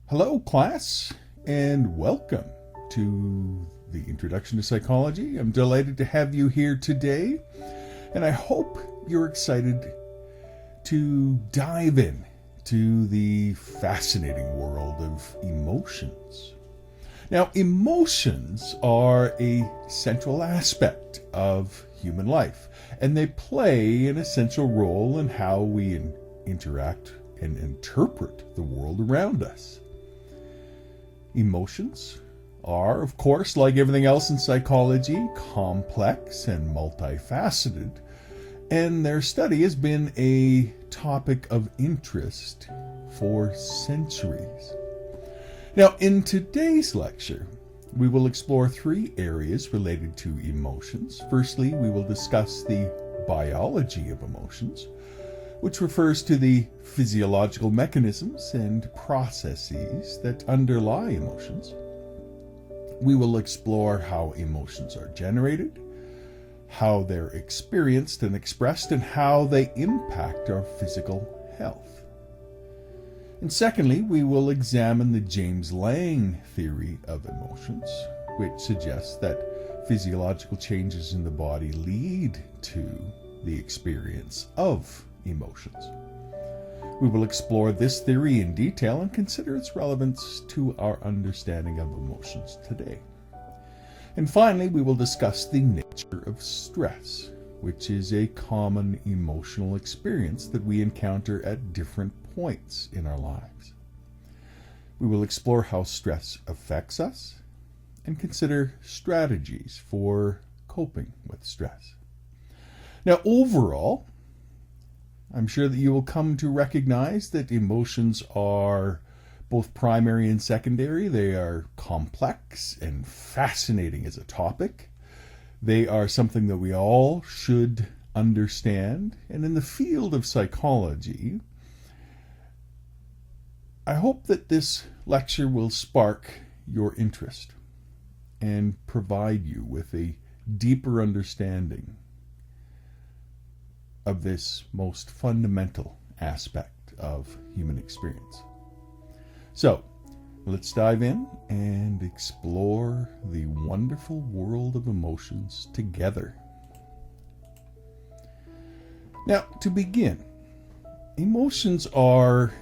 Hello, class, and welcome to the Introduction to Psychology. I'm delighted to have you here today, and I hope you're excited to dive in to the fascinating world of emotions. Now, emotions are a central aspect of human life, and they play an essential role in how we interact and interpret the world around us. Emotions are, of course, like everything else in psychology, complex and multifaceted, and their study has been a topic of interest for centuries. Now, in today's lecture, we will explore three areas related to emotions. Firstly, we will discuss the biology of emotions, which refers to the physiological mechanisms and processes that underlie emotions. We will explore how emotions are generated, how they're experienced and expressed, and how they impact our physical health. And secondly, we will examine the James Lange theory of emotions, which suggests that physiological changes in the body lead to the experience of emotions. We will explore this theory in detail and consider its relevance to our understanding of emotions today. And finally, we will discuss the nature of stress, which is a common emotional experience that we encounter at different points in our lives. We will explore how stress affects us and consider strategies for coping with stress. Now, overall, I'm sure that you will come to recognize that emotions are both primary and secondary. They are complex and fascinating as a topic. They are something that we all should understand. And in the field of psychology, I hope that this lecture will spark your interest and provide you with a deeper understanding of this most fundamental aspect of human experience. So, let's dive in and explore the wonderful world of emotions together. Now, to begin, emotions are,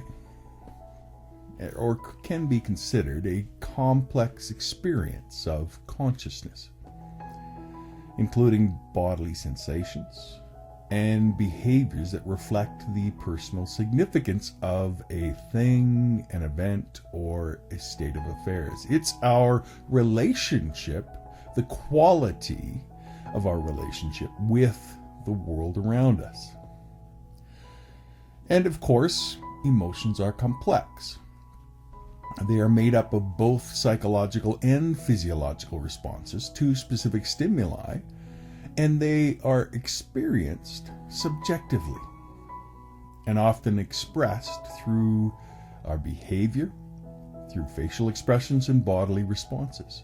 or can be considered, a complex experience of consciousness, including bodily sensations and behaviors that reflect the personal significance of a thing, an event, or a state of affairs. It's our relationship, the quality of our relationship with the world around us. And of course, emotions are complex. They are made up of both psychological and physiological responses to specific stimuli, and they are experienced subjectively and often expressed through our behavior, through facial expressions and bodily responses.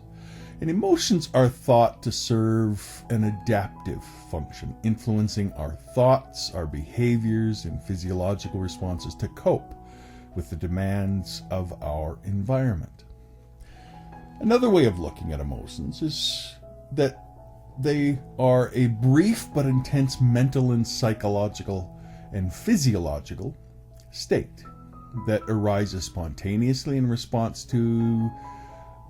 And emotions are thought to serve an adaptive function, influencing our thoughts, our behaviors, and physiological responses to cope with the demands of our environment. Another way of looking at emotions is that they are a brief but intense mental and psychological and physiological state that arises spontaneously in response to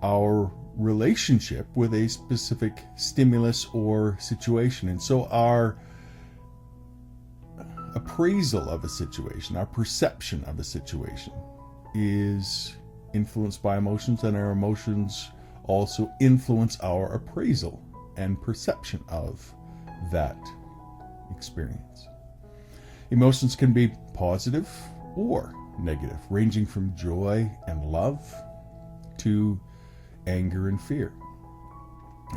our relationship with a specific stimulus or situation. And so our appraisal of a situation, our perception of a situation, is influenced by emotions, and our emotions also influence our appraisal and perception of that experience. Emotions can be positive or negative, ranging from joy and love to anger and fear.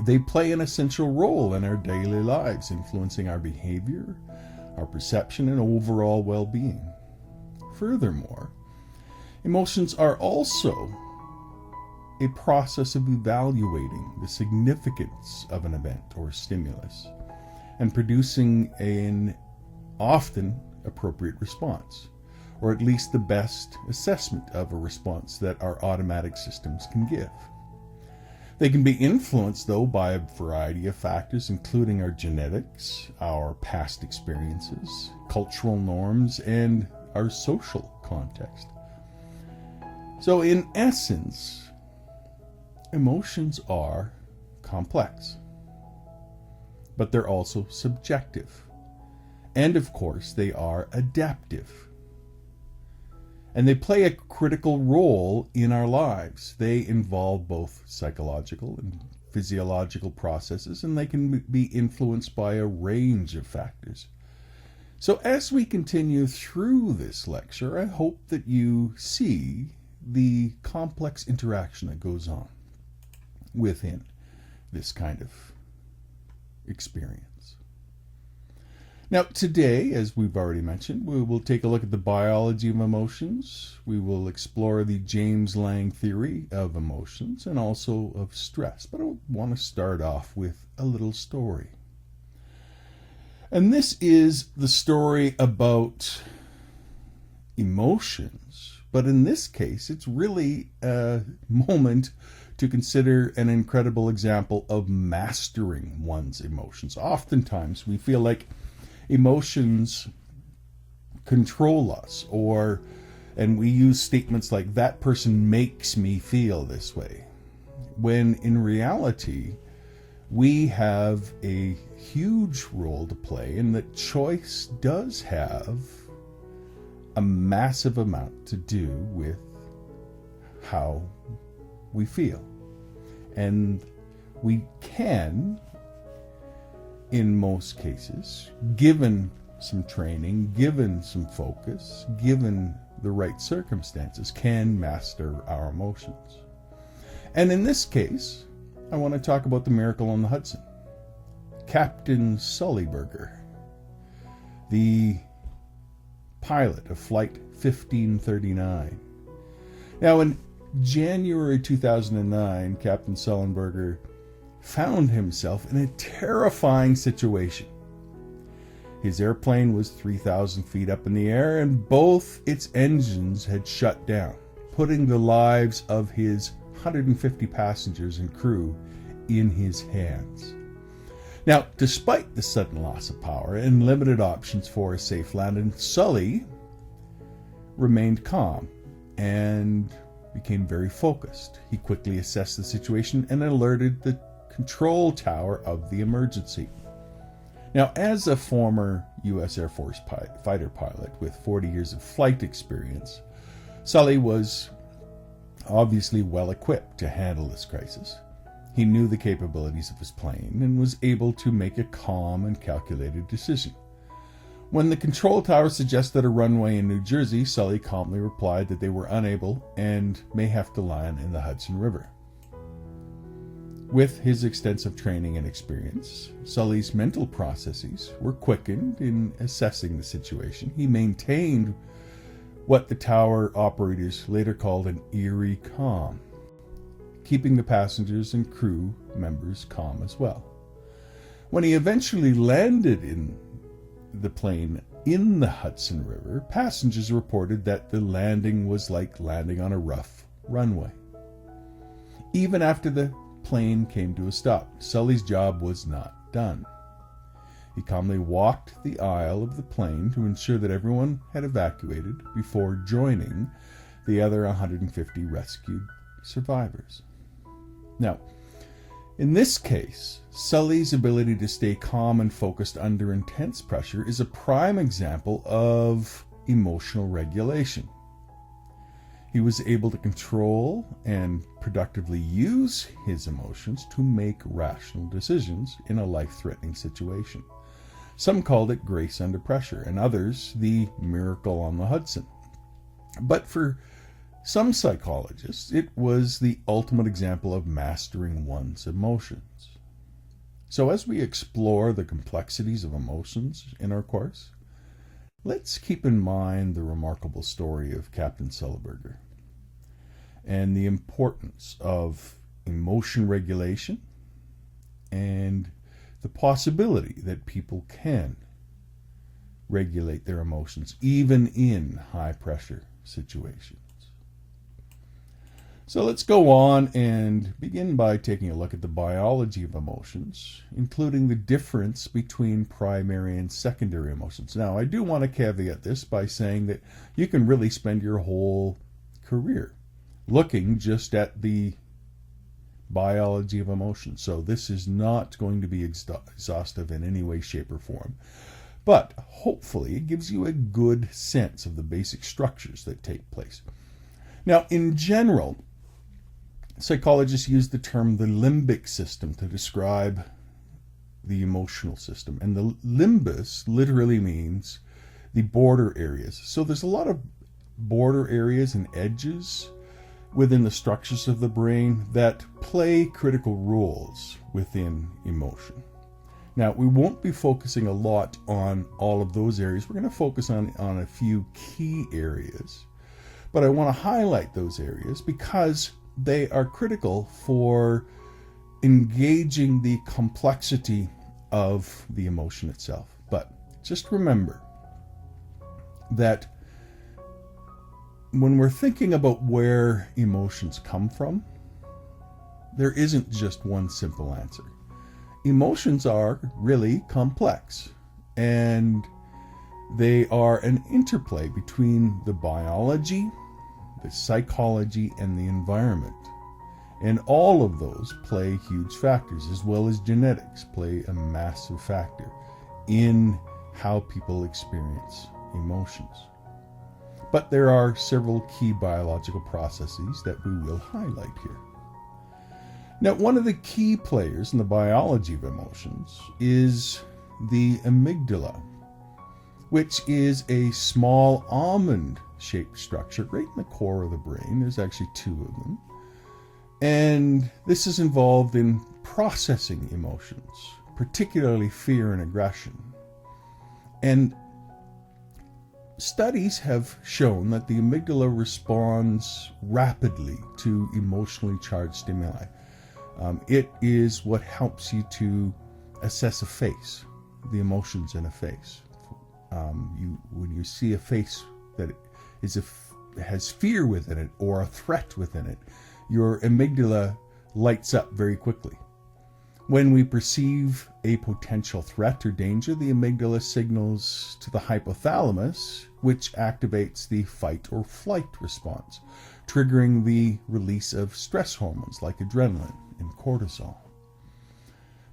They play an essential role in our daily lives, influencing our behavior, our perception, and overall well-being. Furthermore, emotions are also a process of evaluating the significance of an event or stimulus and producing an often appropriate response, or at least the best assessment of a response that our automatic systems can give. They can be influenced, though, by a variety of factors, including our genetics, our past experiences, cultural norms, and our social context. So, in essence, emotions are complex, but they're also subjective. And, of course, they are adaptive. And they play a critical role in our lives. They involve both psychological and physiological processes, and they can be influenced by a range of factors. So as we continue through this lecture, I hope that you see the complex interaction that goes on within this kind of experience. Now, today, as we've already mentioned, we will take a look at the biology of emotions. We will explore the James Lange theory of emotions and also of stress. But I want to start off with a little story. And this is the story about emotions. But in this case, it's really a moment to consider an incredible example of mastering one's emotions. Oftentimes, we feel like emotions control us, and we use statements like, that person makes me feel this way, when in reality we have a huge role to play, and that choice does have a massive amount to do with how we feel. And we can, in most cases, given some training, given some focus, given the right circumstances, can master our emotions. And in this case, I want to talk about the miracle on the Hudson. Captain Sullyberger, the pilot of Flight 1539. Now, in January 2009, Captain Sullenberger found himself in a terrifying situation. His airplane was 3,000 feet up in the air, and both its engines had shut down, putting the lives of his 150 passengers and crew in his hands. Now, despite the sudden loss of power and limited options for a safe landing, Sully remained calm and became very focused. He quickly assessed the situation and alerted the control tower of the emergency. Now, as a former U.S. Air Force fighter pilot with 40 years of flight experience, Sully was obviously well equipped to handle this crisis. He knew the capabilities of his plane and was able to make a calm and calculated decision. When the control tower suggested a runway in New Jersey, Sully calmly replied that they were unable and may have to land in the Hudson River. With his extensive training and experience, Sully's mental processes were quickened in assessing the situation. He maintained what the tower operators later called an eerie calm, keeping the passengers and crew members calm as well. When he eventually landed in the plane in the Hudson River, passengers reported that the landing was like landing on a rough runway. Even after the plane came to a stop, Sully's job was not done. He calmly walked the aisle of the plane to ensure that everyone had evacuated before joining the other 150 rescued survivors. Now, in this case, Sully's ability to stay calm and focused under intense pressure is a prime example of emotional regulation. He was able to control and productively use his emotions to make rational decisions in a life-threatening situation. Some called it grace under pressure, and others the miracle on the Hudson. But for some psychologists, it was the ultimate example of mastering one's emotions. So as we explore the complexities of emotions in our course, let's keep in mind the remarkable story of Captain Sullyberger and the importance of emotion regulation and the possibility that people can regulate their emotions, even in high pressure situations. So let's go on and begin by taking a look at the biology of emotions, including the difference between primary and secondary emotions. Now, I do want to caveat this by saying that you can really spend your whole career looking just at the biology of emotions. So this is not going to be exhaustive in any way, shape, or form. But hopefully it gives you a good sense of the basic structures that take place. Now, in general, psychologists use the term the limbic system to describe the emotional system. And the limbus literally means the border areas. So there's a lot of border areas and edges within the structures of the brain that play critical roles within emotion. Now, we won't be focusing a lot on all of those areas. We're going to focus on a few key areas. But I want to highlight those areas because they are critical for engaging the complexity of the emotion itself. But just remember that when we're thinking about where emotions come from, there isn't just one simple answer. Emotions are really complex, and they are an interplay between the biology, the psychology, and the environment. And all of those play huge factors, as well as genetics play a massive factor in how people experience emotions. But there are several key biological processes that we will highlight here. Now, one of the key players in the biology of emotions is the amygdala, which is a small almond-shaped structure right in the core of the brain. There's actually two of them. And this is involved in processing emotions, particularly fear and aggression. And studies have shown that the amygdala responds rapidly to emotionally charged stimuli. It is what helps you to assess a face, the emotions in a face. When you see a face that has fear within it or a threat within it, your amygdala lights up very quickly. When we perceive a potential threat or danger, the amygdala signals to the hypothalamus, which activates the fight or flight response, triggering the release of stress hormones like adrenaline and cortisol.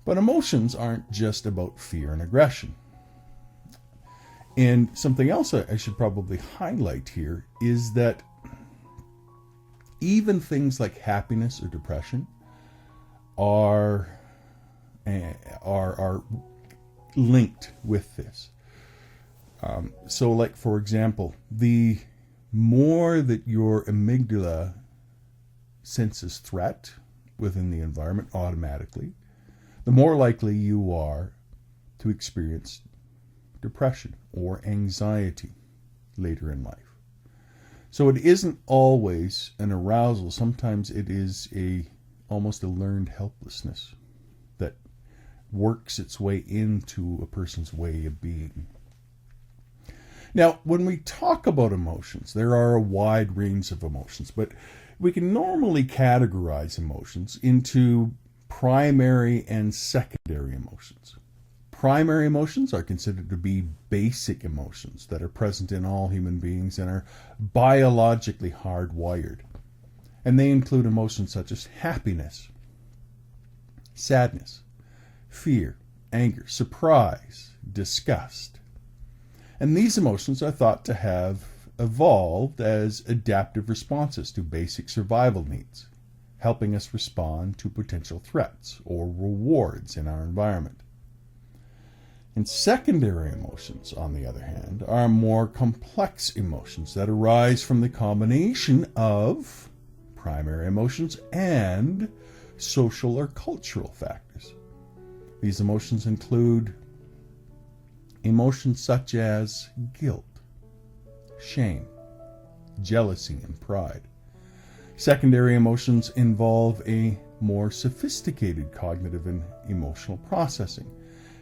But emotions aren't just about fear and aggression. And something else I should probably highlight here is that even things like happiness or depression are linked with this. So like, for example, the more that your amygdala senses threat within the environment automatically, the more likely you are to experience depression or anxiety later in life. So it isn't always an arousal. Sometimes it is almost a learned helplessness that works its way into a person's way of being. Now, when we talk about emotions, there are a wide range of emotions, but we can normally categorize emotions into primary and secondary emotions. Primary emotions are considered to be basic emotions that are present in all human beings and are biologically hardwired. And they include emotions such as happiness, sadness, fear, anger, surprise, disgust. And these emotions are thought to have evolved as adaptive responses to basic survival needs, helping us respond to potential threats or rewards in our environment. And secondary emotions, on the other hand, are more complex emotions that arise from the combination of primary emotions and social or cultural factors. These emotions include emotions such as guilt, shame, jealousy, and pride. Secondary emotions involve a more sophisticated cognitive and emotional processing,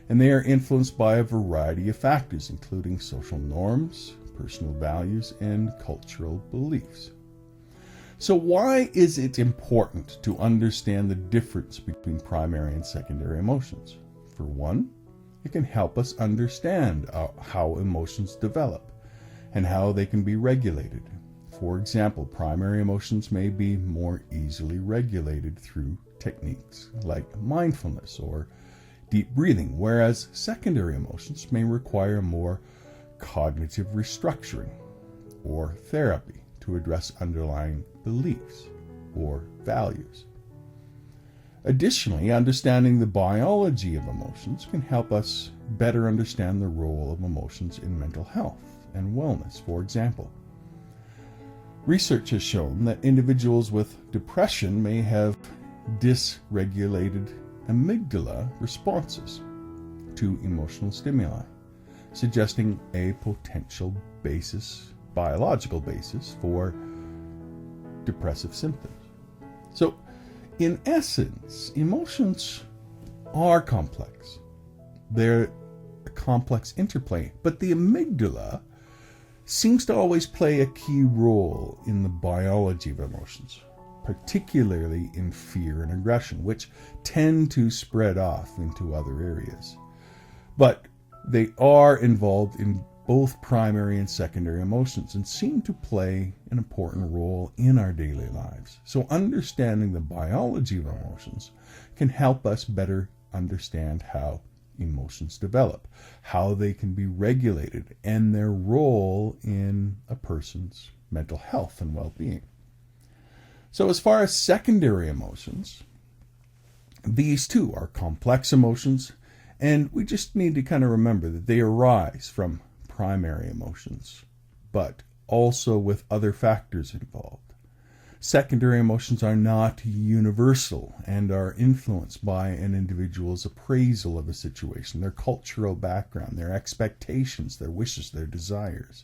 and they are influenced by a variety of factors, including social norms, personal values, and cultural beliefs. So why is it important to understand the difference between primary and secondary emotions? For one, it can help us understand how emotions develop and how they can be regulated. For example, primary emotions may be more easily regulated through techniques like mindfulness or deep breathing, whereas secondary emotions may require more cognitive restructuring or therapy to address underlying beliefs or values. Additionally, understanding the biology of emotions can help us better understand the role of emotions in mental health and wellness. For example, research has shown that individuals with depression may have dysregulated amygdala responses to emotional stimuli, suggesting a potential biological basis for depressive symptoms. So, in essence, emotions are complex. They're a complex interplay, but the amygdala seems to always play a key role in the biology of emotions, particularly in fear and aggression, which tend to spread off into other areas. But they are involved in both primary and secondary emotions and seem to play an important role in our daily lives. So understanding the biology of emotions can help us better understand how emotions develop, how they can be regulated, and their role in a person's mental health and well-being. So as far as secondary emotions, these too are complex emotions, and we just need to kind of remember that they arise from primary emotions, but also with other factors involved. Secondary emotions are not universal and are influenced by an individual's appraisal of a situation, their cultural background, their expectations, their wishes, their desires.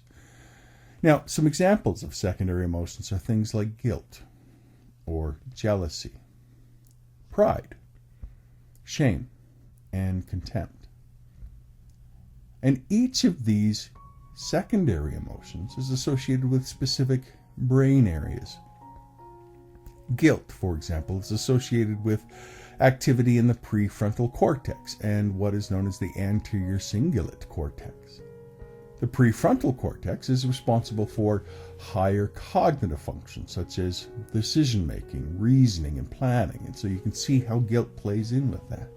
Now, some examples of secondary emotions are things like guilt or jealousy, pride, shame, and contempt. And each of these secondary emotions is associated with specific brain areas. Guilt, for example, is associated with activity in the prefrontal cortex and what is known as the anterior cingulate cortex. The prefrontal cortex is responsible for higher cognitive functions such as decision-making, reasoning, and planning. And so you can see how guilt plays in with that.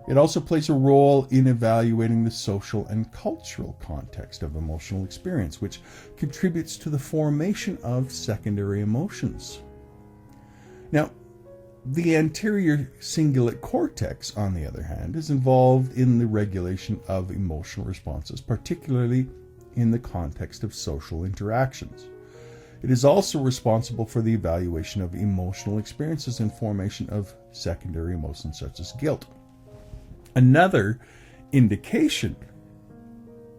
It also plays a role in evaluating the social and cultural context of emotional experience, which contributes to the formation of secondary emotions. Now, the anterior cingulate cortex, on the other hand, is involved in the regulation of emotional responses, particularly in the context of social interactions. It is also responsible for the evaluation of emotional experiences and formation of secondary emotions such as guilt. Another indication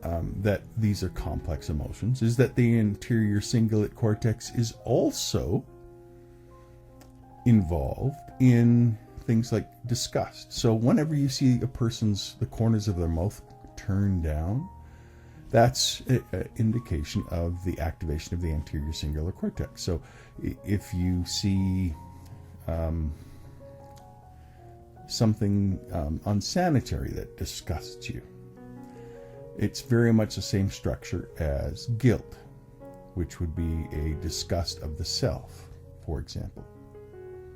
that these are complex emotions is that the anterior cingulate cortex is also involved in things like disgust. So whenever you see the corners of their mouth turned down, that's an indication of the activation of the anterior cingulate cortex. So if you see something unsanitary that disgusts you, it's very much the same structure as guilt, which would be a disgust of the self, for example.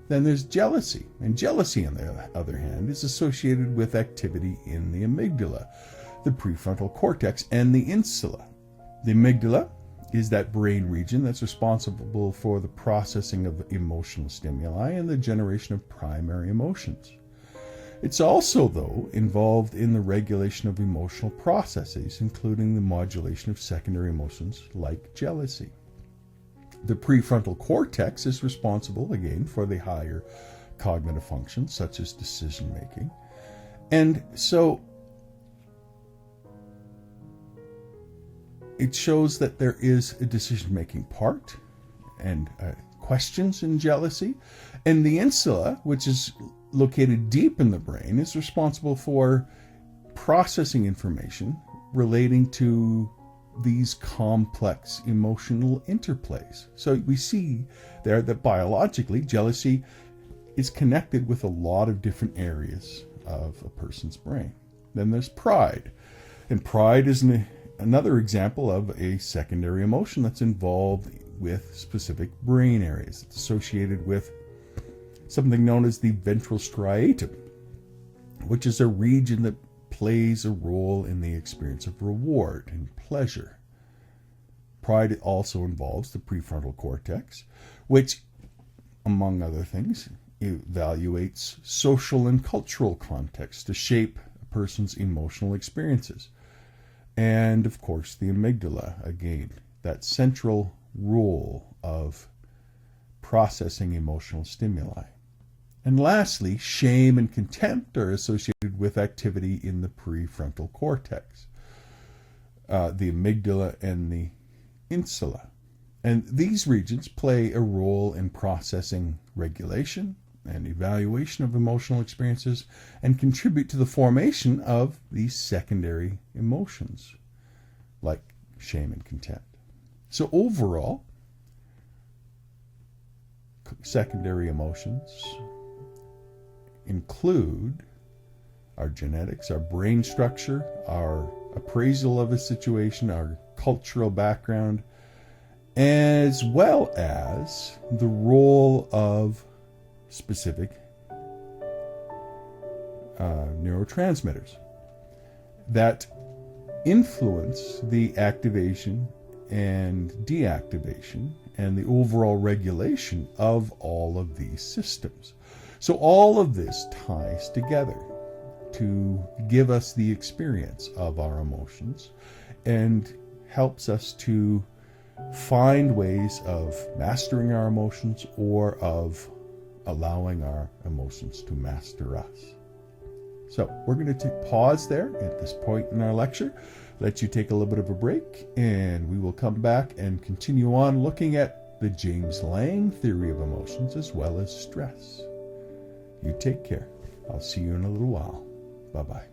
Then there's jealousy, and jealousy, on the other hand, is associated with activity in the amygdala, the prefrontal cortex, and the insula. The amygdala is that brain region that's responsible for the processing of emotional stimuli and the generation of primary emotions. It's also, though, involved in the regulation of emotional processes, including the modulation of secondary emotions like jealousy. The prefrontal cortex is responsible, again, for the higher cognitive functions, such as decision-making. And so it shows that there is a decision-making part and questions in jealousy. And the insula, which is located deep in the brain, is responsible for processing information relating to these complex emotional interplays. So we see there that biologically, jealousy is connected with a lot of different areas of a person's brain. Then there's pride. And pride is another example of a secondary emotion that's involved with specific brain areas. It's associated with something known as the ventral striatum, which is a region that plays a role in the experience of reward and pleasure. Pride also involves the prefrontal cortex, which, among other things, evaluates social and cultural context to shape a person's emotional experiences. And, of course, the amygdala, again, that central role of processing emotional stimuli. And lastly, shame and contempt are associated with activity in the prefrontal cortex, the amygdala and the insula. And these regions play a role in processing regulation and evaluation of emotional experiences and contribute to the formation of these secondary emotions, like shame and contempt. So overall, secondary emotions include our genetics, our brain structure, our appraisal of a situation, our cultural background, as well as the role of specific neurotransmitters that influence the activation and deactivation and the overall regulation of all of these systems. So all of this ties together to give us the experience of our emotions and helps us to find ways of mastering our emotions or of allowing our emotions to master us. So we're going to pause there at this point in our lecture, let you take a little bit of a break, and we will come back and continue on looking at the James Lang theory of emotions as well as stress. You take care. I'll see you in a little while. Bye-bye.